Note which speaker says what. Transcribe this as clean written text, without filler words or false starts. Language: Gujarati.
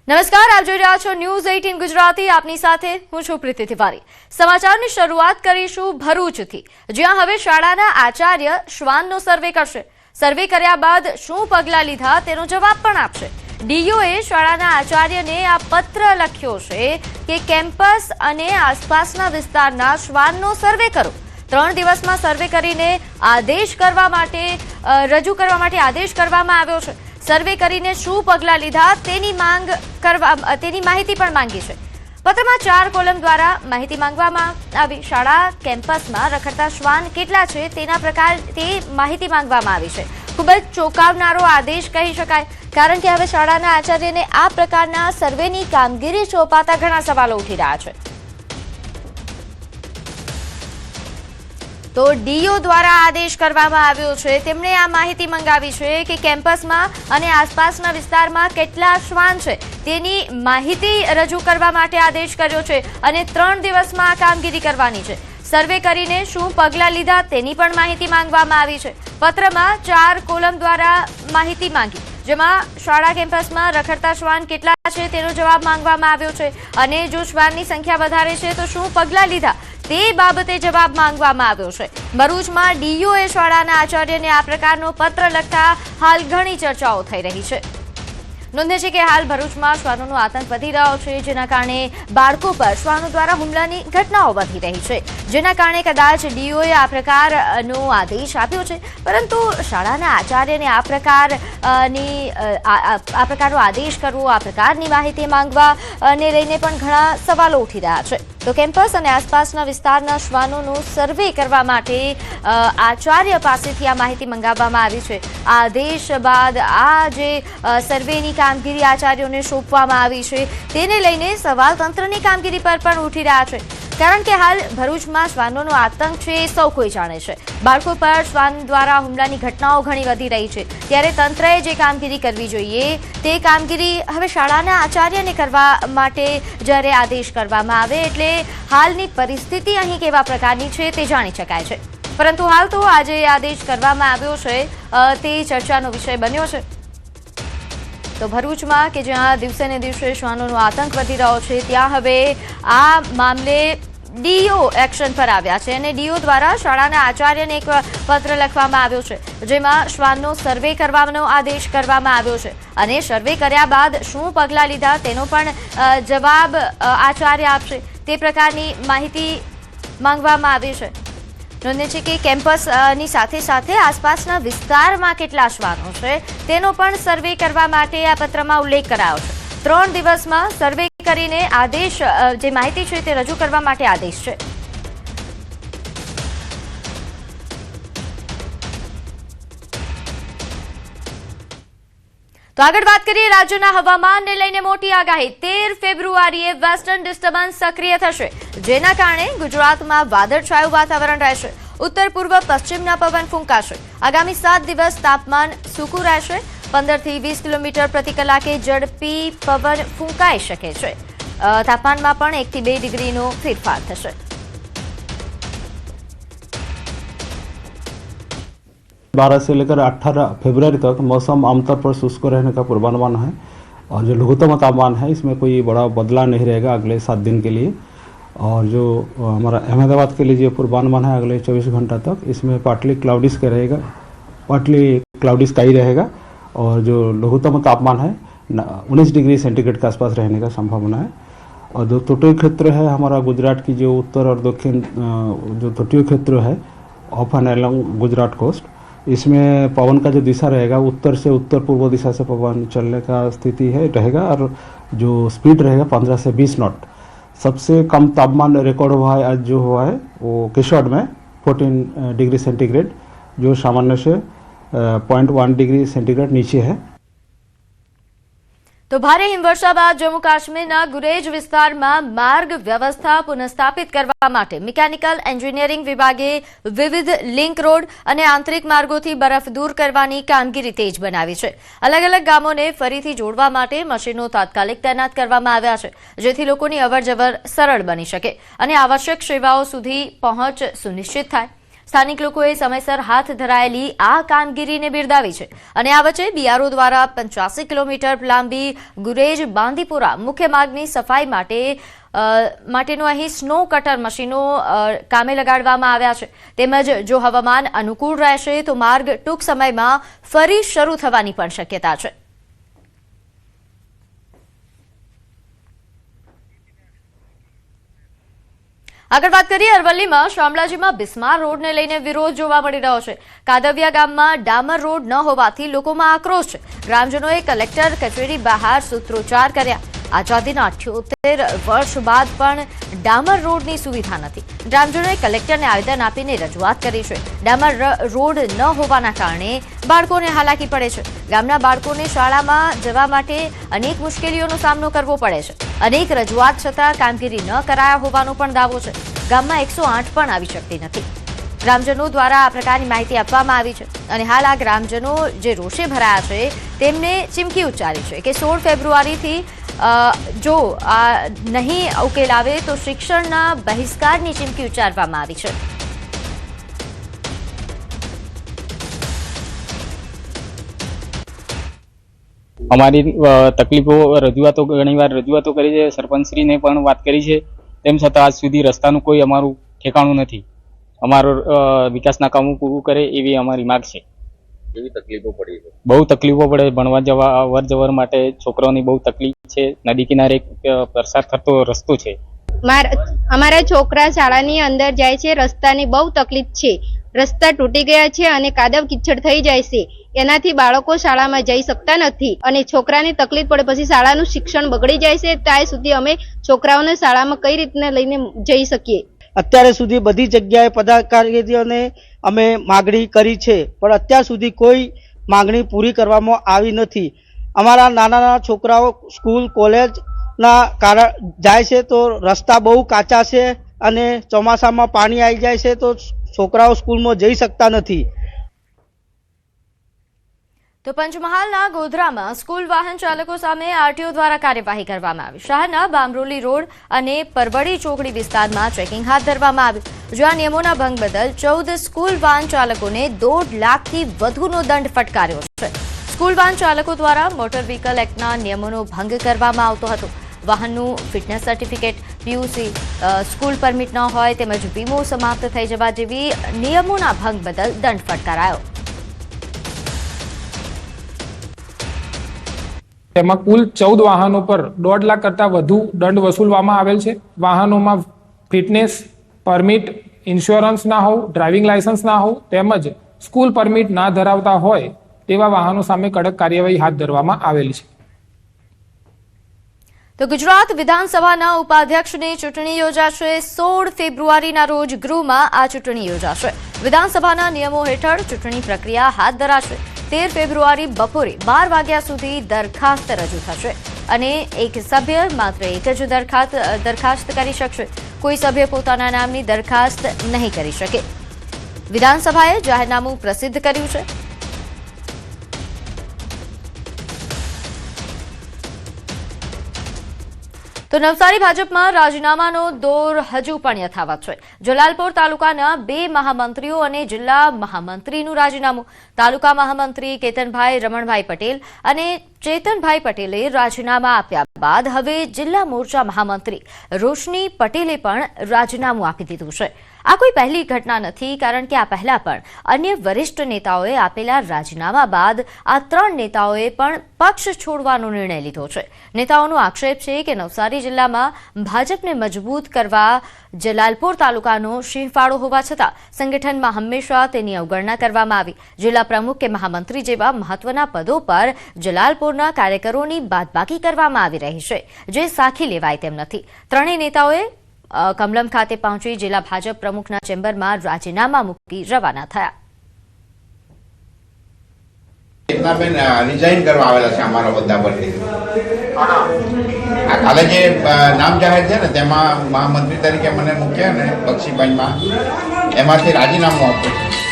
Speaker 1: નમસ્કાર, આપ જોઈ રહ્યા છો ન્યૂઝ 18 ગુજરાતી. આપની સાથે હું છું પ્રીતિ તિવારી. સમાચારની શરૂઆત કરીશું ભરૂચથી, જ્યાં હવે શાળાના આચાર્ય શ્વાનનો સર્વે કરશે. સર્વે કર્યા બાદ શું પગલાં લીધા તેનો જવાબ પણ આપશે. ડીઓએ શાળાના આચાર્યને આ પત્ર લખ્યો છે કે કેમ્પસ અને આસપાસના વિસ્તારના શ્વાનનો સર્વે કરો. 3 દિવસમાં સર્વે કરીને આદેશ કરવા માટે રજૂ કરવા માટે આદેશ કરવામાં આવ્યો છે. સર્વે કરીને શું પગલાં લીધા તેની માહિતી પણ માંગી છે. પત્રમાં 4 કોલમ દ્વારા માહિતી માંગવામાં આવી. શાળા કેમ્પસમાં રખડતા શ્વાન કેટલા છે તે માહિતી માંગવામાં આવી છે. ખૂબ જ ચોંકાવનારો આદેશ કહી શકાય, કારણ કે હવે શાળાના આચાર્યને આ પ્રકારના સર્વેની કામગીરી સોંપાતા ઘણા સવાલો ઉઠી રહ્યા છે. તો ડીઓ દ્વારા આદેશ કરવામાં આવ્યો છે. તેમણે આ માહિતી મંગાવી છે કે કેમ્પસમાં અને આસપાસના વિસ્તારમાં કેટલા શ્વાન છે તેની માહિતી રજૂ કરવા માટે આદેશ કર્યો છે અને 3 દિવસમાં આ કામગીરી કરવાની છે. સર્વે કરીને શું પગલાં લીધા તેની પણ માહિતી માંગવામાં આવી છે. પત્રમાં 4 કોલમ દ્વારા માહિતી માંગી, જેમાં શાળા કેમ્પસમાં રખડતા શ્વાન કેટલા છે તેનો જવાબ માંગવામાં આવ્યો છે અને જો શ્વાનની સંખ્યા વધારે છે તો શું પગલાં લીધા તે બાબતે જવાબ માંગવામાં આવ્યો છે. ભરૂચમાં ડીઓએ શાળાના આચાર્યને આ પ્રકારનો પત્ર લખતા હાલ ઘણી ચર્ચાઓ થઈ રહી છે. નોંધે છે કે હાલ ભરૂચમાં શ્વાનોનો આતંક વધી રહ્યો છે, જેના કારણે બાળકો પર શ્વાનો દ્વારા હુમલાની ઘટનાઓ વધી રહી છે, જેના કારણે કદાચ ડીઓએ આ પ્રકારનો આદેશ આપ્યો છે. પરંતુ શાળાના આચાર્યને આ પ્રકારનો આદેશ કરવો, આ પ્રકારની માહિતી માંગવાને લઈને પણ ઘણા સવાલો ઉઠી રહ્યા છે. તો કેમ્પસ અને આસપાસના વિસ્તારના શ્વાનોનો સર્વે કરવા માટે આચાર્ય પાસેથી આ માહિતી મંગાવવામાં આવી છે. આદેશ બાદ આ જે સર્વેની કામગીરી આચાર્યોને સોંપવામાં આવી છે તેને લઈને સવાલ તંત્રની કામગીરી પર પણ ઉઠી રહ્યા છે, કારણ કે હાલ ભરૂચમાં શ્વાનોનો આતંક છે એ સૌ કોઈ જાણે છે. બાળકો પર શ્વાન દ્વારા હુમલાની ઘટનાઓ ઘણી વધી રહી છે, ત્યારે તંત્રએ જે કામગીરી કરવી જોઈએ તે કામગીરી હવે શાળાના આચાર્યને કરવા માટે જ્યારે આદેશ કરવામાં આવે એટલે હાલની પરિસ્થિતિ અહીં કેવા પ્રકારની છે તે જાણી શકાય છે. પરંતુ હાલ તો આજે આદેશ કરવામાં આવ્યો છે તે ચર્ચાનો વિષય બન્યો છે. તો ભરૂચમાં કે જ્યાં દિવસે ને દિવસે શ્વાનોનો આતંક વધી રહ્યો છે, ત્યાં હવે આ મામલે ડીઓ એક્શન પર આવ્યા છે અને ડીઓ દ્વારા શાળાના આચાર્યને એક પત્ર લખવામાં આવ્યો છે, જેમાં શ્વાનનો સર્વે કરવાનો આદેશ કરવામાં આવ્યો છે અને સર્વે કર્યા બાદ શું પગલાં લીધા તેનો પણ જવાબ આચાર્ય આપશે તે પ્રકારની માહિતી માંગવામાં આવી છે. નોંધે છે કે કેમ્પસની સાથે સાથે આસપાસના વિસ્તારમાં કેટલા શ્વાનો છે તેનો પણ સર્વે કરવા માટે આ પત્રમાં ઉલ્લેખ કરાયો છે. 3 દિવસમાં સર્વે કરીને આદેશ જે માહિતી છે તે રજૂ કરવા માટે આદેશ છે. તો આગળ વાત કરીએ રાજ્યના હવામાનને લઈને મોટી આગાહી. 13 ફેબ્રુઆરીએ વેસ્ટર્ન ડિસ્ટર્બન્સ સક્રિય થશે, જેના કારણે ગુજરાતમાં વાદળછાયું વાતાવરણ રહેશે. ઉત્તર પૂર્વ પશ્ચિમના પવન ફૂંકાશે. આગામી 7 દિવસ તાપમાન સૂકું રહેશે. 15 થી 20 કિલોમીટર પ્રતિ કલાકે ઝડપી પવન ફૂંકાઈ શકે છે. તાપમાનમાં પણ 1 થી 2 ડિગ્રીનો ફેરફાર થશે.
Speaker 2: बारह से लेकर 18 फरवरी तक मौसम आमतौर पर शुष्क रहने का पूर्वानुमान है और जो लघुत्तम तापमान है इसमें कोई बड़ा बदलाव नहीं रहेगा अगले 7 दिन के लिए. और जो हमारा अहमदाबाद के लिए जो पूर्वानुमान है अगले 24 घंटा तक, इसमें पार्टली क्लाउडी स्काई रहेगा और जो लघुत्तम तापमान है 19 डिग्री सेंटीग्रेड के आसपास रहने का संभावना है. और जो तटीय क्षेत्र है हमारा गुजरात की जो उत्तर और दक्षिण जो तटीय क्षेत्र है of and along Gujarat coast, इसमें पवन का जो दिशा रहेगा उत्तर से उत्तर पूर्व दिशा से पवन चलने का स्थिति है रहेगा और जो स्पीड रहेगा 15 से 20 नॉट. सबसे कम तापमान रिकॉर्ड हुआ है आज जो हुआ है वो केशोद में 14 डिग्री सेंटीग्रेड, जो सामान्य से 0.1 डिग्री सेंटीग्रेड नीचे है.
Speaker 1: તો ભારે હિમવર્ષા બાદ જમ્મુ કાશ્મીરના ગુરેજ વિસ્તારમાં માર્ગ વ્યવસ્થા પુનઃસ્થાપિત કરવા માટે મિકેનિકલ એન્જિનિયરિંગ વિભાગે વિવિધ લિંક રોડ અને આંતરિક માર્ગોથી બરફ દૂર કરવાની કામગીરી તેજ બનાવી છે. અલગ અલગ ગામોને ફરીથી જોડવા માટે મશીનો તાત્કાલિક તૈનાત કરવામાં આવ્યા છે, જેથી લોકોની અવરજવર સરળ બની શકે અને આવશ્યક સેવાઓ સુધી પહોંચ સુનિશ્ચિત થાય. સ્થાનિક લોકોએ સમયસર હાથ ધરાયેલી આ કામગીરીને બિરદાવી છે અને આ વચ્ચે બીઆરઓ દ્વારા 85 કિલોમીટર લાંબી ગુરેજ બાંદીપુરા મુખ્ય માર્ગની સફાઈ માટેનો અહીં સ્નો કટર મશીનો કામે લગાડવામાં આવ્યા છે તેમજ જો હવામાન અનુકૂળ રહેશે તો માર્ગ ટૂંક સમયમાં ફરી શરૂ થવાની પણ શક્યતા છે. આગળ વાત કરીએ અરવલ્લીમાં શામળાજીમાં બિસ્માર રોડને લઈને વિરોધ જોવા મળી રહ્યો છે. કાદવિયા ગામમાં ડામર રોડ ન હોવાથી લોકોમાં આક્રોશ છે. ગ્રામજનોએ કલેક્ટર કચેરી બહાર સૂત્રોચ્ચાર કર્યા. આઝાદીના 78 વર્ષ બાદ પણ ડામર રોડની સુવિધા નથી. ગ્રામજનોએ કલેક્ટરને આવેદન આપીને રજૂઆત કરી છે. ડામર રોડ ન હોવાના કારણે બાળકોને હાલાકી પડે છે. ગામના બાળકોને શાળામાં જવા માટે અનેક મુશ્કેલીઓનો સામનો કરવો પડે છે. અનેક રજૂઆત છતાં કામગીરી ન કરાયા હોવાનો પણ દાવો છે. ગામમાં 108 પણ આવી શકતી નથી. ગ્રામજનો દ્વારા આ પ્રકારની માહિતી આપવામાં આવી છે અને હાલ આ ગ્રામજનો જે રોષે ભરાયા છે તેમને ચીમકી ઉચ્ચારી છે કે 16 ફેબ્રુઆરીથી જો આ નહીં ઉકેલ આવે તો શિક્ષણના બહિષ્કારની ચીમકી ઉચ્ચારવામાં આવી છે.
Speaker 3: અમારી તકલીફો ઘણીવાર રજૂઆતો કરી છે. સરપંચશ્રીને પણ વાત કરી છે. તેમ છતાં આજ સુધી રસ્તાનું કોઈ અમારું ઠેકાણું નથી. અમારો વિકાસના કામો પૂરું કરે એવી અમારી માંગ છે.
Speaker 4: એવી તકલીફો પડી છે?
Speaker 3: બહુ તકલીફો પડે. ભણવા જવા અવર જવર માટે છોકરાઓની બહુ તકલીફ છે. નદી કિનારે પસાર થતો રસ્તો છે.
Speaker 5: અમારા છોકરા શાળાની અંદર જાય છે, રસ્તાની બહુ તકલીફ છે. રસ્તા તૂટી ગયા છે અને કાદવ કિચડ થઈ જાય છે. એનાથી બાળકો શાળામાં જઈ શકતા નથી અને છોકરાની તકલીફ પડે પછી શાળાનું શિક્ષણ બગડી જાય છે. ત્યાં સુધી અમે છોકરાઓને શાળામાં કઈ રીતના લઈને જઈ શકીએ?
Speaker 6: અત્યારે સુધી બધી જગ્યાએ પદાધિકારીઓને અમે માગણી કરી છે પણ અત્યાર સુધી કોઈ માગણી પૂરી કરવામાં આવી નથી. અમારા નાના છોકરાઓ સ્કૂલ કોલેજના કારણ જાય છે તો રસ્તા બહુ કાચા છે અને ચોમાસામાં પાણી આવી જાય છે તો છોકરાઓ સ્કૂલમાં જઈ શકતા નથી.
Speaker 1: તો પંચમહાલના ગોધરામાં સ્કૂલ વાહન ચાલકો સામે આરટીઓ દ્વારા કાર્યવાહી કરવામાં આવી. શહેરના બામરોલી રોડ અને પરવડી ચોકડી વિસ્તારમાં ચેકિંગ હાથ ધરવામાં આવ્યું, જ્યાં નિયમોના ભંગ બદલ 14 સ્કૂલ વાહન ચાલકોને 2.5 લાખથી વધુનો દંડ ફટકાર્યો છે. સ્કૂલ વાહન ચાલકો દ્વારા મોટર વ્હીકલ એક્ટના નિયમોનો ભંગ કરવામાં આવતો હતો. વાહનનું fitness certificate, PUC, school permit ન હોય તેમજ વીમો સમાપ્ત થઈ જવા જેવી નિયમોના ભંગ બદલ દંડ ફટકારાયો.
Speaker 7: તેમાં કુલ 14 વાહનો પર 1.5 લાખ કરતાં વધુ દંડ વસૂલવામાં આવેલ છે. વાહનોમાં ફિટનેસ, પરમિટ, ઇન્સ્યોરન્સ ના હોવું, ડ્રાઇવિંગ લાયસન્સ ના હોવું તેમજ સ્કૂલ પરમિટ ના ધરાવતા હોય તેવા વાહનો સામે કડક કાર્યવાહી હાથ ધરવામાં આવેલ છે.
Speaker 1: તો ગુજરાત વિધાનસભાના ઉપાધ્યક્ષની ચૂંટણી યોજાશે. 16 ફેબ્રુઆરીના રોજ ગૃહમાં આ ચૂંટણી યોજાશે. વિધાનસભાના નિયમો હેઠળ ચૂંટણી પ્રક્રિયા હાથ ધરાશે. 13 ફેબ્રુઆરી બપોરે 12 વાગ્યા સુધી દરખાસ્ત રજૂ થશે અને એક સભ્ય માત્ર એક જ દરખાસ્ત કરી શકશે. કોઈ સભ્ય પોતાના નામની દરખાસ્ત નહીં કરી શકે. વિધાનસભાએ જાહેરનામું પ્રસિદ્ધ કર્યું છે. તો નવસારી ભાજપમાં રાજીનામાનો દોર હજુ પણ યથાવત છે. જલાલપોર તાલુકાના 2 મહામંત્રીઓ અને જિલ્લા મહામંત્રીનું રાજીનામું. તાલુકા મહામંત્રી કેતનભાઈ રમણભાઈ પટેલ અને ચેતનભાઈ પટેલે રાજીનામા આપ્યા બાદ હવે જિલ્લા મોરચા મહામંત્રી રોશની પટેલે પણ રાજીનામું આપી દીધું છે. આ કોઈ પહેલી ઘટના નથી, કારણ કે આ પહેલા પણ અન્ય વરિષ્ઠ નેતાઓએ આપેલા રાજીનામા બાદ આ 3 નેતાઓએ પણ પક્ષ છોડવાનો નિર્ણય લીધો છે. નેતાઓનો આક્ષેપ છે કે નવસારી જિલ્લામાં ભાજપને મજબૂત કરવા જલાલપોર તાલુકાનો સિંહફાળો હોવા છતાં સંગઠનમાં હંમેશા તેની અવગણના કરવામાં આવી. જિલ્લા પ્રમુખ કે મહામંત્રી જેવા મહત્વના પદો પર જલાલપોરના કાર્યકરોની બાદબાકી કરવામાં આવી રહી છે, જે સાખી લેવાય તેમ નથી. ત્રણેય નેતાઓએ કમલમ ખાતે પહોંચી જિલ્લા ભાજપ પ્રમુખના ચેમ્બરમાં રાજીનામા મૂકી રવાના થયા.
Speaker 4: ચેતનાબેન રિઝાઇન કરવા આવેલા છે અમારા હોદ્દા પરથી. આ કાલે જે નામ જાહેર છે ને તેમાં મહામંત્રી તરીકે મને મૂક્યા ને બક્ષીભાઈમાં, એમાંથી રાજીનામું આપ્યું છે.